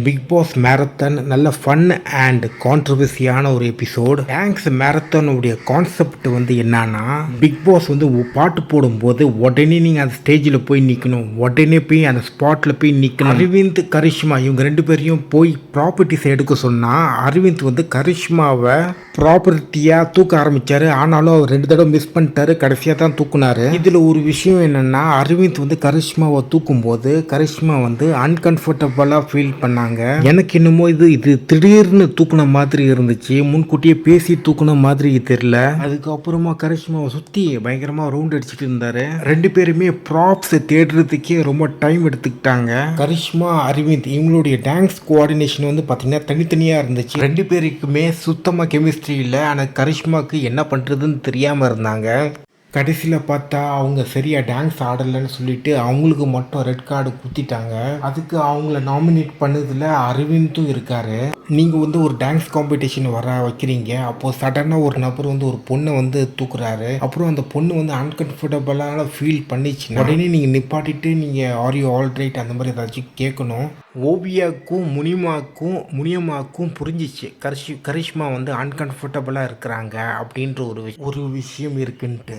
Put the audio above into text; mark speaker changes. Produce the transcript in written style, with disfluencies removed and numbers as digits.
Speaker 1: Big pass marathon நல்ல fun and கான்ட்ரவர்சியான ஒரு episode. Thanks மேரத்தானுடைய concept வந்து என்னன்னா, பிக் பாஸ் வந்து பாட்டு போடும்போது உடனே நீங்கள் அந்த ஸ்டேஜில் போய் நிற்கணும், உடனே போய் அந்த ஸ்பாட்டில் போய் நிற்கணும். அரவிந்த் கரிஷ்மா இவங்க ரெண்டு பேரையும் போய் ப்ராப்பர்ட்டிஸ் எடுக்க சொன்னால் அரவிந்த் வந்து கரிஷ்மாவை ப்ராப்பர்ட்டியாக தூக்க ஆரம்பித்தார். ஆனாலும் அவர் 2 தடவை மிஸ் பண்ணிட்டாரு, கடைசியாக தான் தூக்குனாரு. இதில் ஒரு விஷயம் என்னென்னா, அரவிந்த் வந்து கரிஷ்மாவை தூக்கும்போது கரிஷ்மா வந்து அன்கம்ஃபர்டபுளாக ஃபீல் பண்ணாங்க. எனக்கு என்னமோ இது திடீர்னு தூக்குன மாதிரி இருந்துச்சு, முன்கூட்டியே பேசி தூக்குன மாதிரி தெரியல. அதுக்கப்புறமா கரிஷ்மாவை சுற்றி பயங்கரமாக ரவுண்ட் அடிச்சுட்டு இருந்தாரு. 2 பேருமே ப்ராப்ஸ் தேடுறதுக்கே ரொம்ப டைம் எடுத்துக்கிட்டாங்க. கரிஷ்மா அரவிந்த் இவங்களுடைய டான்ஸ் கோஆர்டினேஷன் வந்து பார்த்தீங்கன்னா தனித்தனியாக இருந்துச்சு. 2 பேருக்குமே சுத்தமாக கெமிஸ்ட்ரி இல்லை. ஆனால் கரிஷ்மாவுக்கு என்ன பண்ணுறதுன்னு தெரியாமல் இருந்தாங்க. கடைசியில் பார்த்தா அவங்க சரியாக டான்ஸ் ஆடலைன்னு சொல்லிட்டு அவங்களுக்கு மட்டும் ரெட் கார்டு குத்திட்டாங்க. அதுக்கு அவங்கள நாமினேட் பண்ணதில் அரவிந்தும் இருக்கார். நீங்கள் வந்து ஒரு டான்ஸ் காம்படிஷன் வைக்கிறீங்க, அப்போது சடனாக ஒரு நபர் வந்து ஒரு பொண்ணை வந்து தூக்குறாரு. அப்புறம் அந்த பொண்ணு வந்து அன்கம்ஃபர்டபுளான ஃபீல் பண்ணிச்சுன்னா உடனே நீங்கள் நிப்பாட்டிட்டு நீங்கள் ஆர் யூ ஆல் ரைட் அந்த மாதிரி ஏதாச்சும் கேட்கணும். ஓவியாவுக்கும் முனியம்மாவுக்கும் புரிஞ்சிச்சு கரிஷ்மா வந்து அன்கம்ஃபர்டபுளாக இருக்கிறாங்க அப்படின்ற ஒரு விஷயம் இருக்குன்ட்டு.